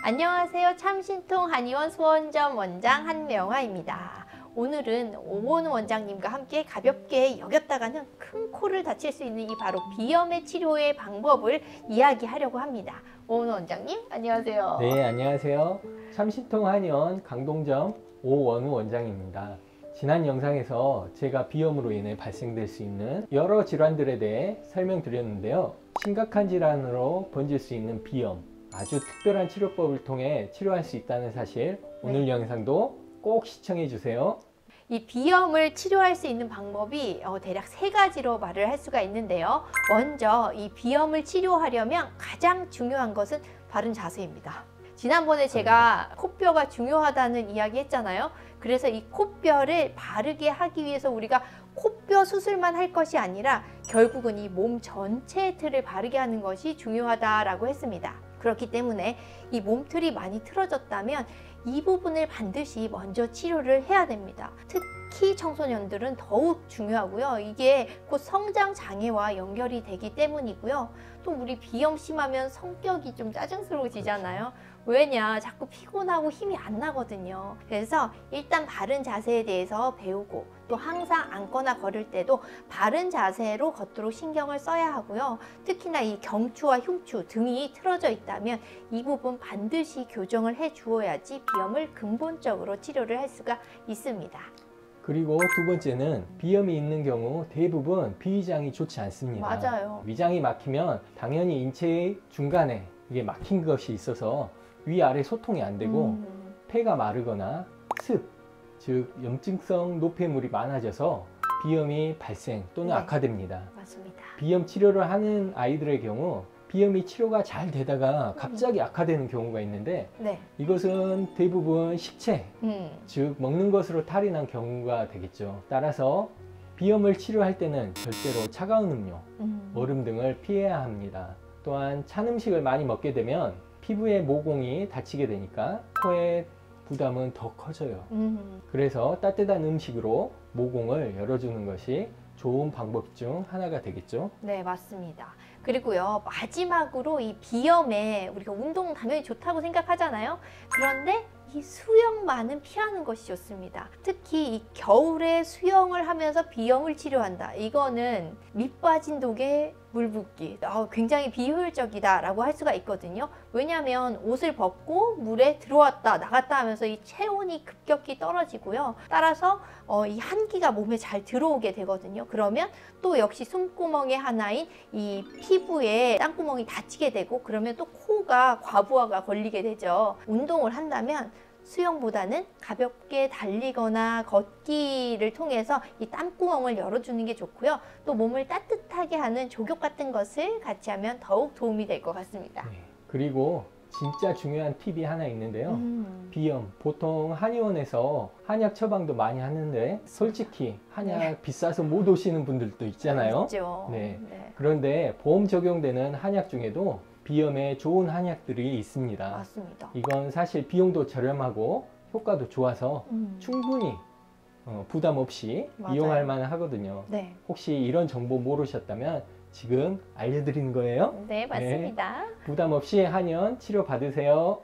안녕하세요. 참신통 한의원 수원점 원장 한명화입니다. 오늘은 오원우 원장님과 함께 가볍게 여겼다가는 큰 코를 다칠 수 있는 이 바로 비염의 치료의 방법을 이야기하려고 합니다. 오원우 원장님, 안녕하세요. 네, 안녕하세요. 참신통 한의원 강동점 오원우 원장입니다. 지난 영상에서 제가 비염으로 인해 발생될 수 있는 여러 질환들에 대해 설명드렸는데요. 심각한 질환으로 번질 수 있는 비염, 아주 특별한 치료법을 통해 치료할 수 있다는 사실, 오늘 영상도 꼭 시청해 주세요. 이 비염을 치료할 수 있는 방법이 대략 3가지로 말을 할 수가 있는데요. 먼저 이 비염을 치료하려면 가장 중요한 것은 바른 자세입니다. 지난번에 제가 코뼈가 중요하다는 이야기 했잖아요. 그래서 이 코뼈를 바르게 하기 위해서 우리가 코뼈 수술만 할 것이 아니라 결국은 이 몸 전체의 틀을 바르게 하는 것이 중요하다라고 했습니다. 그렇기 때문에 이 몸틀이 많이 틀어졌다면 이 부분을 반드시 먼저 치료를 해야 됩니다. 특히 청소년들은 더욱 중요하고요. 이게 곧 성장 장애와 연결이 되기 때문이고요. 또 우리 비염 심하면 성격이 좀 짜증스러워지잖아요. 왜냐? 자꾸 피곤하고 힘이 안 나거든요. 그래서 일단 바른 자세에 대해서 배우고 또 항상 앉거나 걸을 때도 바른 자세로 걷도록 신경을 써야 하고요. 특히나 이 경추와 흉추 등이 틀어져 있다면 이 부분 반드시 교정을 해 주어야지 비염을 근본적으로 치료를 할 수가 있습니다. 그리고 두 번째는 비염이 있는 경우 대부분 비위장이 좋지 않습니다. 맞아요. 위장이 막히면 당연히 인체의 중간에 이게 막힌 것이 있어서 위아래 소통이 안 되고 폐가 마르거나 습, 즉 염증성 노폐물이 많아져서 비염이 발생 또는 악화됩니다. 맞습니다. 비염 치료를 하는 아이들의 경우 비염이 치료가 잘 되다가 갑자기 악화되는 경우가 있는데 이것은 대부분 식체, 즉 먹는 것으로 탈이 난 경우가 되겠죠. 따라서 비염을 치료할 때는 절대로 차가운 음료, 얼음 등을 피해야 합니다. 또한 찬 음식을 많이 먹게 되면 피부의 모공이 다치게 되니까 코의 부담은 더 커져요. 그래서 따뜻한 음식으로 모공을 열어주는 것이 좋은 방법 중 하나가 되겠죠. 네, 맞습니다. 그리고요, 마지막으로 이 비염에 우리가 운동 당연히 좋다고 생각하잖아요. 그런데 이 수영만은 피하는 것이 좋습니다. 특히 이 겨울에 수영을 하면서 비염을 치료한다. 이거는 밑 빠진 독에 물 붓기, 굉장히 비효율적이다 라고 할 수가 있거든요. 왜냐하면 옷을 벗고 물에 들어왔다 나갔다 하면서 이 체온이 급격히 떨어지고요. 따라서 이 한기가 몸에 잘 들어오게 되거든요. 그러면 또 역시 숨구멍의 하나인 이 피부에 땅구멍이 닫히게 되고, 그러면 또 코가 과부하가 걸리게 되죠. 운동을 한다면 수영보다는 가볍게 달리거나 걷기를 통해서 이 땀구멍을 열어주는 게 좋고요. 또 몸을 따뜻하게 하는 족욕 같은 것을 같이 하면 더욱 도움이 될 것 같습니다. 네. 그리고 진짜 중요한 팁이 하나 있는데요. 비염, 보통 한의원에서 한약 처방도 많이 하는데 솔직히 한약 비싸서 못 오시는 분들도 있잖아요. 있죠. 네. 그런데 보험 적용되는 한약 중에도 비염에 좋은 한약들이 있습니다. 맞습니다. 이건 사실 비용도 저렴하고 효과도 좋아서 충분히 부담 없이 이용할 만은 하거든요. 혹시 이런 정보 모르셨다면 지금 알려드리는 거예요. 네, 맞습니다. 부담 없이 한의원 치료 받으세요.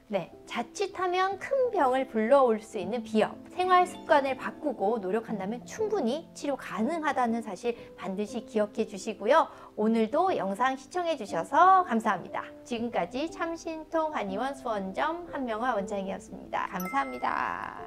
네, 자칫하면 큰 병을 불러올 수 있는 비염. 생활 습관을 바꾸고 노력한다면 충분히 치료 가능하다는 사실 반드시 기억해 주시고요. 오늘도 영상 시청해 주셔서 감사합니다. 지금까지 참신통 한의원 수원점 한명화 원장이었습니다. 감사합니다.